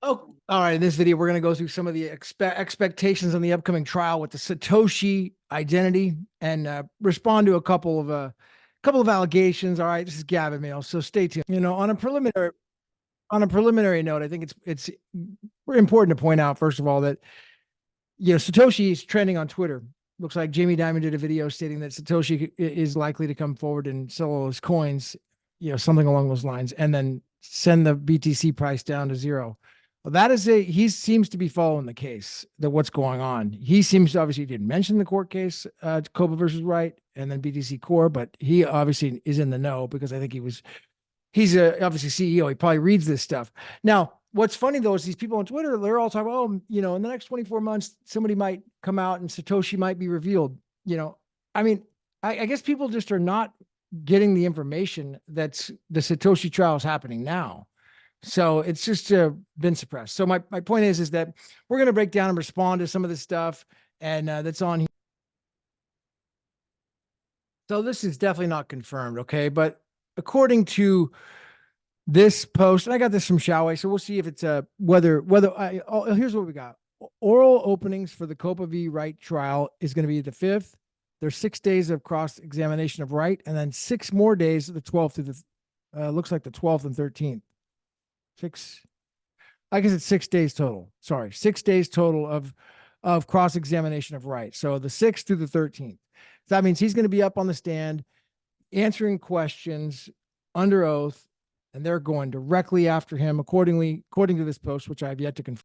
Oh, all right. In this video, we're going to go through some of the expectations on the upcoming trial with the Satoshi identity and respond to a couple of allegations. All right, this is Gavin Mail, so stay tuned. On a preliminary note, I think it's important to point out first of all that Satoshi is trending on Twitter. Looks like Jamie Dimon did a video stating that Satoshi is likely to come forward and sell all his coins, something along those lines, and then send the BTC price down to zero. Well, he seems to be following the case that what's going on. He seems to obviously didn't mention the court case, COPA versus Wright and then BTC Core, but he obviously is in the know because I think he's obviously CEO. He probably reads this stuff. Now, what's funny though is these people on Twitter, they're all talking, in the next 24 months, somebody might come out and Satoshi might be revealed. I guess people just are not getting the information that's the Satoshi trial is happening now. So it's just been suppressed. So my point is that we're going to break down and respond to some of this stuff and that's on here. So this is definitely not confirmed. Okay. But according to this post, and I got this from Xiaowei, so we'll see if it's here's what we got. Oral openings for the COPA v. Wright trial is going to be the 5th. There's 6 days of cross-examination of Wright, and then 6 more days, the 12th through the looks like the 12th and 13th. I guess it's 6 days total. Sorry, 6 days total of cross-examination of Wright. So the 6th through the 13th. So that means he's going to be up on the stand answering questions under oath, and they're going directly after him according to this post, which I have yet to confirm.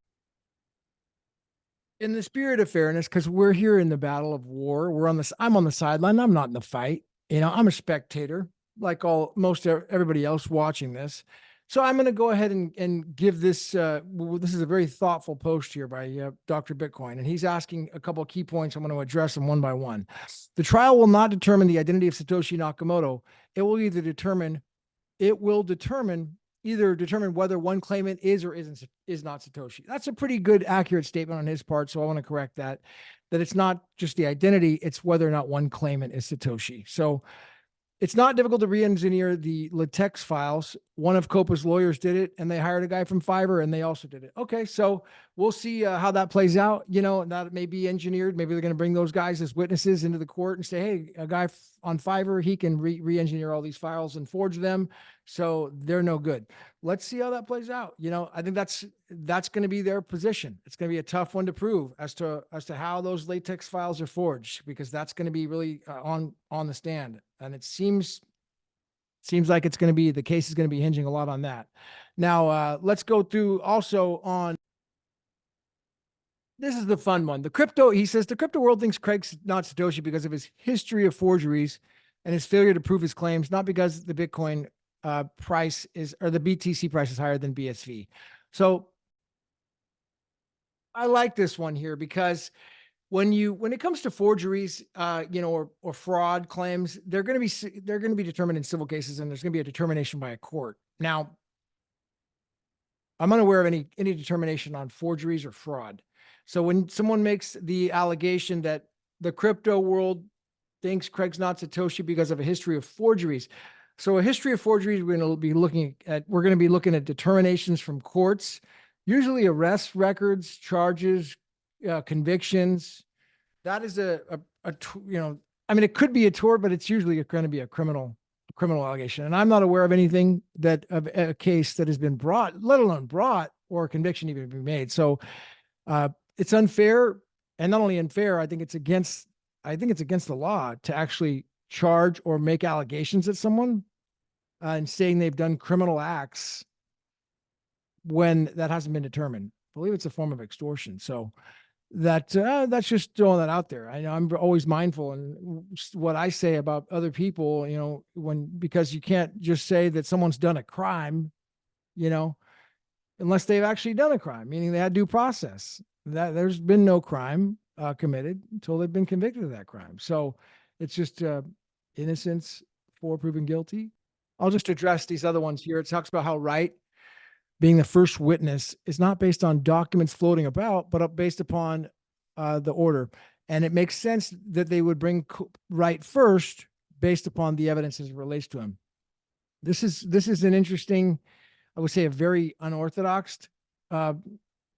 In the spirit of fairness, because we're here in the battle of war, I'm on the sideline. I'm not in the fight. I'm a spectator, like everybody else watching this. So I'm going to go ahead and give this. This is a very thoughtful post here by Dr. Bitcoin, and he's asking a couple of key points. I'm going to address them one by one. The trial will not determine the identity of Satoshi Nakamoto. It will determine whether one claimant is or is not Satoshi. That's a pretty good, accurate statement on his part. So I want to correct that it's not just the identity, it's whether or not one claimant is Satoshi. So it's not difficult to re-engineer the LaTeX files. One of COPA's lawyers did it, and they hired a guy from Fiverr, and they also did it. Okay, so we'll see how that plays out. That may be engineered. Maybe they're going to bring those guys as witnesses into the court and say, hey, a guy on Fiverr, he can re-engineer all these files and forge them, so they're no good. Let's see how that plays out. I think that's going to be their position. It's going to be a tough one to prove as to how those LaTeX files are forged, because that's going to be really on the stand. And it seems like the case is going to be hinging a lot on that. Now, let's go through also on, this is the fun one. He says the crypto world thinks Craig's not Satoshi because of his history of forgeries and his failure to prove his claims, not because the Bitcoin price the BTC price is higher than BSV. So I like this one here because when it comes to forgeries, or fraud claims, they're going to be determined in civil cases, and there's going to be a determination by a court. Now, I'm unaware of any determination on forgeries or fraud. So when someone makes the allegation that the crypto world thinks Craig's not Satoshi because of a history of forgeries. So a history of forgeries, we're going to be looking at determinations from courts, usually arrest records, charges, convictions. That is it could be a tort, but it's usually going to be a criminal allegation. And I'm not aware of anything of a case that has been brought, let alone brought, or a conviction even be made. So it's unfair, and not only unfair, I think it's against the law to actually charge or make allegations at someone and saying they've done criminal acts when that hasn't been determined. I believe it's a form of extortion. So that's just throwing that out there. I know I'm always mindful in what I say about other people, because you can't just say that someone's done a crime, unless they've actually done a crime, meaning they had due process. That there's been no crime committed until they've been convicted of that crime. So it's just innocence for proven guilty. I'll just address these other ones here. It talks about how Wright, being the first witness, is not based on documents floating about, but based upon the order. And it makes sense that they would bring Wright first based upon the evidence as it relates to him. This is an interesting, I would say, a very unorthodox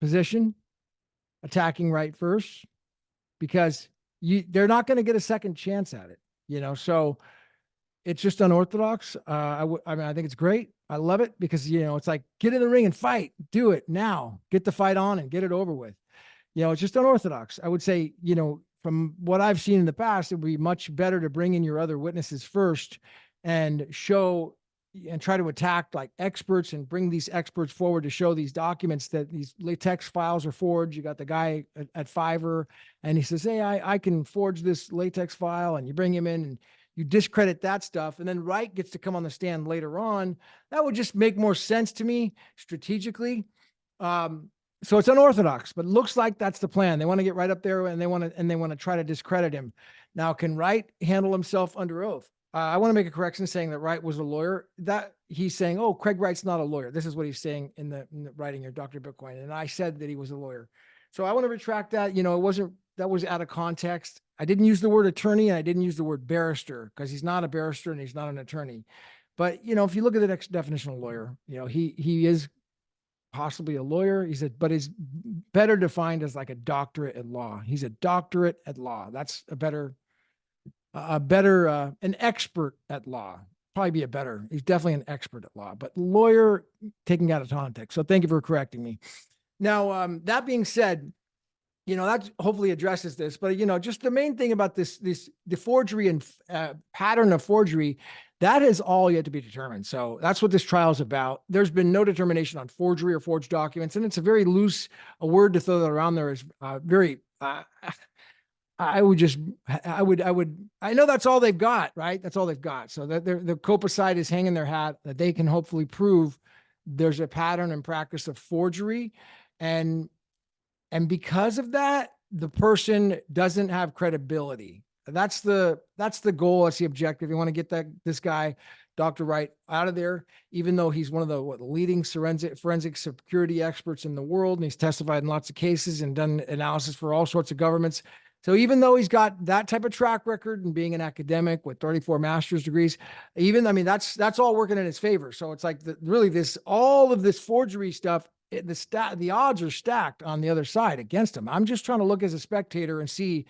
position, attacking Wright first, because they're not going to get a second chance at it. So it's just unorthodox. I mean, I think it's great. I love it because, it's like, get in the ring and fight, do it now, get the fight on and get it over with. It's just unorthodox. I would say, from what I've seen in the past, it would be much better to bring in your other witnesses first and show and try to attack like experts and bring these experts forward to show these documents that these latex files are forged. You got the guy at Fiverr and he says, hey, I can forge this latex file, and you bring him in and you discredit that stuff. And then Wright gets to come on the stand later on. That would just make more sense to me strategically. So it's unorthodox, but it looks like that's the plan. They want to get right up there and they want to try to discredit him. Now, can Wright handle himself under oath? I want to make a correction saying that Wright was a lawyer. That he's saying, oh, Craig Wright's not a lawyer. This is what he's saying in the writing here, Dr. Bitcoin. And I said that he was a lawyer. So I want to retract that. That was out of context. I didn't use the word attorney and I didn't use the word barrister because he's not a barrister and he's not an attorney. But, if you look at the next definition of lawyer, he is possibly a lawyer. He said, but is better defined as like a doctorate at law. He's a doctorate at law. That's an expert at law. Probably be he's definitely an expert at law, but lawyer taking out of context. So thank you for correcting me. Now, that being said, that hopefully addresses this, but just the main thing about the forgery and pattern of forgery, that is all yet to be determined. So that's what this trial is about. There's been no determination on forgery or forged documents, and it's a very loose word to throw that around there is very. I know that's all they've got, right? That's all they've got. So that the COPA side is hanging their hat that they can hopefully prove there's a pattern and practice of forgery, and because of that, the person doesn't have credibility. That's the goal. That's the objective. You want to get this guy, Dr. Wright, out of there, even though he's one of the leading forensic security experts in the world, and he's testified in lots of cases and done analysis for all sorts of governments. So even though he's got that type of track record and being an academic with 34 master's degrees, that's all working in his favor. So it's like all of this forgery stuff, the odds are stacked on the other side against him. I'm just trying to look as a spectator and see,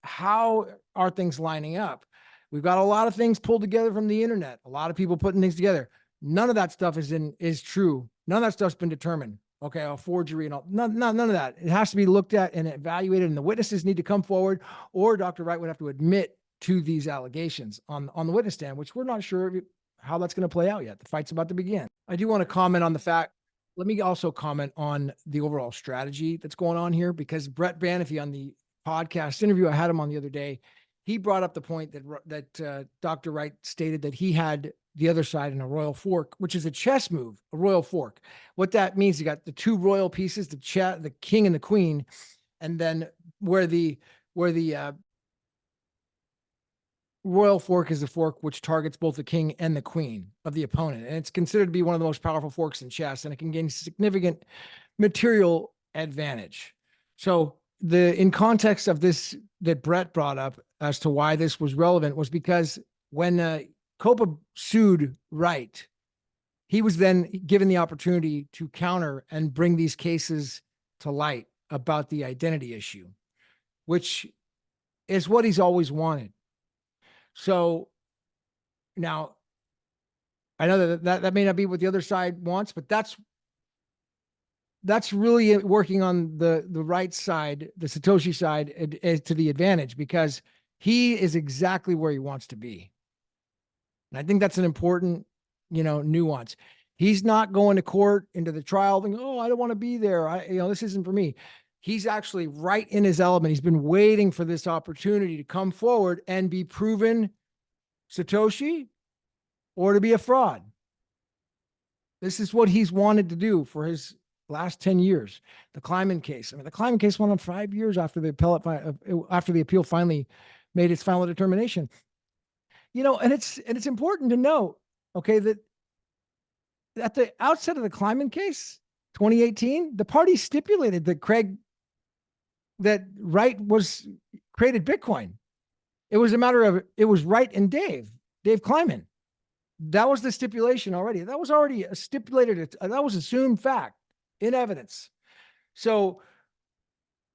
how are things lining up? We've got a lot of things pulled together from the internet, a lot of people putting things together. None of that stuff is true. None of that stuff's been determined. Okay, a forgery and all, none of that. It has to be looked at and evaluated, and the witnesses need to come forward, or Dr. Wright would have to admit to these allegations on the witness stand, which we're not sure how that's going to play out yet. The fight's about to begin. I do want to comment on the fact. Let me also comment on the overall strategy that's going on here, because Brett Banfe on the podcast interview, I had him on the other day, he brought up the point that Dr. Wright stated that he had the other side in a royal fork, which is a chess move, a royal fork. What that means, you got the two royal pieces, the king and the queen, and then where the royal fork is a fork which targets both the king and the queen of the opponent. And it's considered to be one of the most powerful forks in chess, and it can gain significant material advantage. So in context of this that Brett brought up as to why this was relevant was because when COPA sued Wright, he was then given the opportunity to counter and bring these cases to light about the identity issue, which is what he's always wanted. So now I know that may not be what the other side wants, but that's really working on the right side, the Satoshi side, to the advantage, because he is exactly where he wants to be. And I think that's an important, nuance. He's not going to court into the trial thinking, oh, I don't want to be there. This isn't for me. He's actually right in his element. He's been waiting for this opportunity to come forward and be proven Satoshi or to be a fraud. This is what he's wanted to do for his last 10 years. The Kleiman case. The Kleiman case went on 5 years after the appeal finally made its final determination. And it's important to note, okay, that at the outset of the Kleiman case, 2018, the party stipulated that Wright created Bitcoin. It was a matter of, it was Wright and Dave Kleiman. That was the stipulation already. That was already stipulated. That was assumed fact. in evidence. So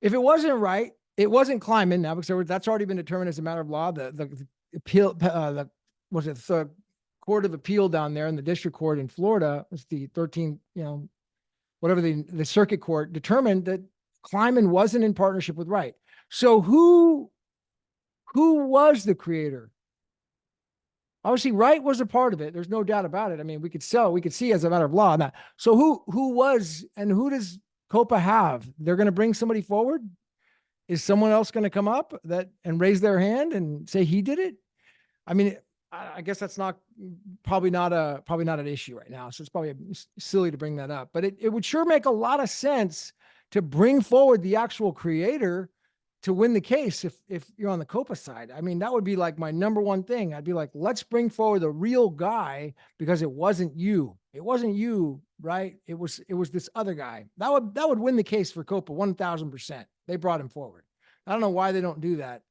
if it wasn't right, it wasn't Kleiman now, because that's already been determined as a matter of law. The appeal, the Court of Appeal down there in the district court in Florida, was the 13th, whatever the circuit court determined that Kleiman wasn't in partnership with Wright. So who was the creator? Obviously, Wright was a part of it. There's no doubt about it. I mean, we could see as a matter of law that. So who was, and who does COPA have? They're going to bring somebody forward. Is someone else going to come up and raise their hand and say he did it? I mean, I guess that's probably not an issue right now. So it's probably silly to bring that up, but it would sure make a lot of sense to bring forward the actual creator to win the case. If you're on the COPA side, I mean, that would be like my number one thing. I'd be like, let's bring forward the real guy, because it wasn't you. It wasn't you, right? It was this other guy. That would win the case for COPA 1,000%. They brought him forward. I don't know why they don't do that.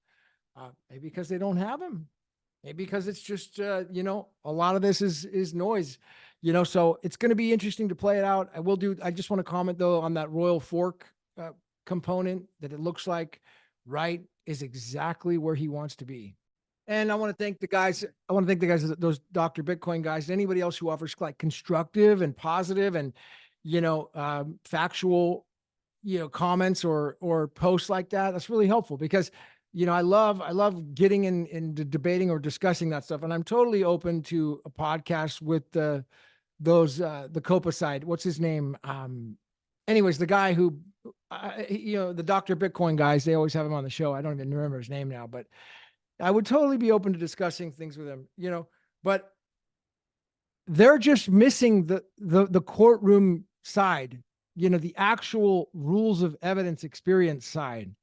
Maybe because they don't have him. Maybe because it's just, a lot of this is noise, so it's going to be interesting to play it out. I just want to comment though on that royal fork component, that it looks like Wright is exactly where he wants to be. And I want to thank the guys. Those Dr. Bitcoin guys, and anybody else who offers like constructive and positive and, factual, comments or posts like that. That's really helpful, because, I love getting in debating or discussing that stuff. And I'm totally open to a podcast with the COPA side. What's his name? Anyways, the guy who, the Dr. Bitcoin guys, they always have him on the show. I don't even remember his name now, but I would totally be open to discussing things with him, but they're just missing the courtroom side, the actual rules of evidence experience side.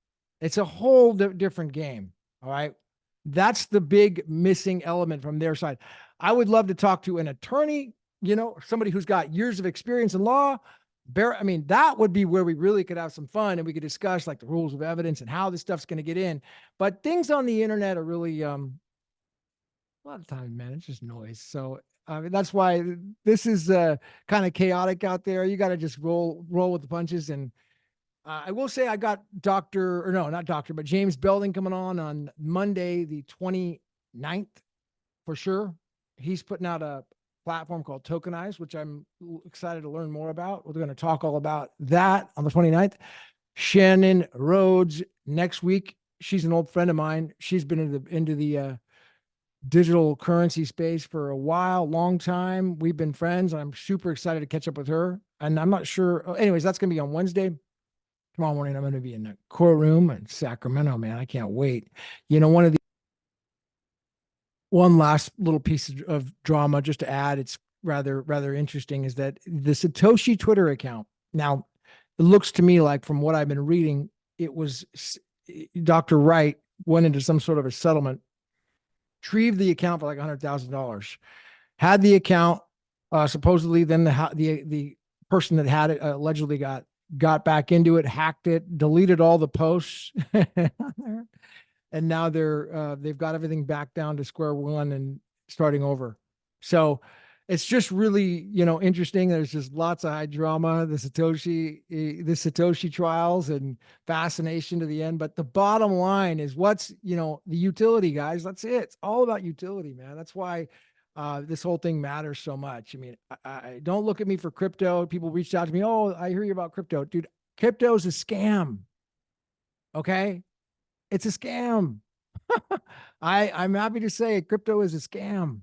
It's a whole different game. All right. That's the big missing element from their side. I would love to talk to an attorney, somebody who's got years of experience in law. I mean, that would be where we really could have some fun, and we could discuss like the rules of evidence and how this stuff's going to get in. But things on the internet are really, a lot of times, man, it's just noise. So I mean, that's why this is kind of chaotic out there. You got to just roll with the punches. And I will say I got James Belding coming on Monday, the 29th, for sure. He's putting out a platform called Tokenize, which I'm excited to learn more about. We're going to talk all about that on the 29th. Shannon Rhodes next week. She's an old friend of mine. She's been into the digital currency space for a long time. We've been friends. I'm super excited to catch up with her. And I'm not sure. Anyways, that's going to be on Wednesday. Tomorrow morning, I'm going to be in the courtroom in Sacramento, man. I can't wait. One last little piece of drama just to add, it's rather interesting, is that the Satoshi Twitter account. Now, it looks to me like, from what I've been reading, it was Dr. Wright went into some sort of a settlement, retrieved the account for like $100,000, had the account, supposedly then the person that had it allegedly got back into it, hacked it, deleted all the posts. And now they've got everything back down to square one and starting over. So it's just really, interesting. There's just lots of high drama, the Satoshi trials, and fascination to the end. But the bottom line is what's, the utility, guys. That's it. It's all about utility, man. That's why this whole thing matters so much. I mean, I don't look at me for crypto. People reached out to me. Oh, I hear you about crypto. Dude, crypto's a scam. Okay. It's a scam. I'm happy to say crypto is a scam.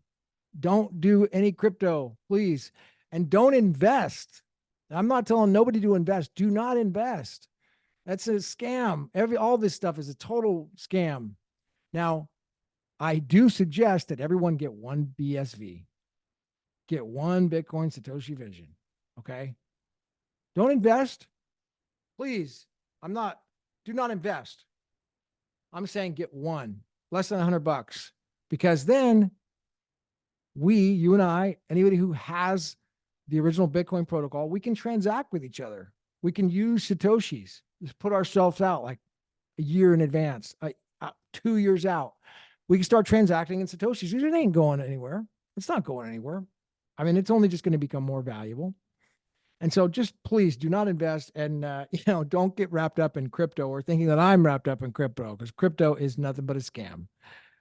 Don't do any crypto, please. And don't invest. I'm not telling nobody to invest. Do not invest. That's a scam. All this stuff is a total scam. Now, I do suggest that everyone get one BSV. Get one Bitcoin Satoshi Vision. Okay? Don't invest. Please. Do not invest. I'm saying get one, less than $100, because then you and I, anybody who has the original Bitcoin protocol, we can transact with each other. We can use Satoshis. Just put ourselves out like a year in advance, 2 years out. We can start transacting in Satoshis. It ain't going anywhere. It's not going anywhere. I mean, it's only just going to become more valuable. And so just please do not invest and, don't get wrapped up in crypto or thinking that I'm wrapped up in crypto, because crypto is nothing but a scam.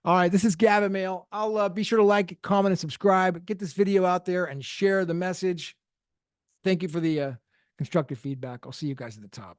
All right, this is Gavin Mail. I'll be sure to like, comment, and subscribe. Get this video out there and share the message. Thank you for the constructive feedback. I'll see you guys at the top.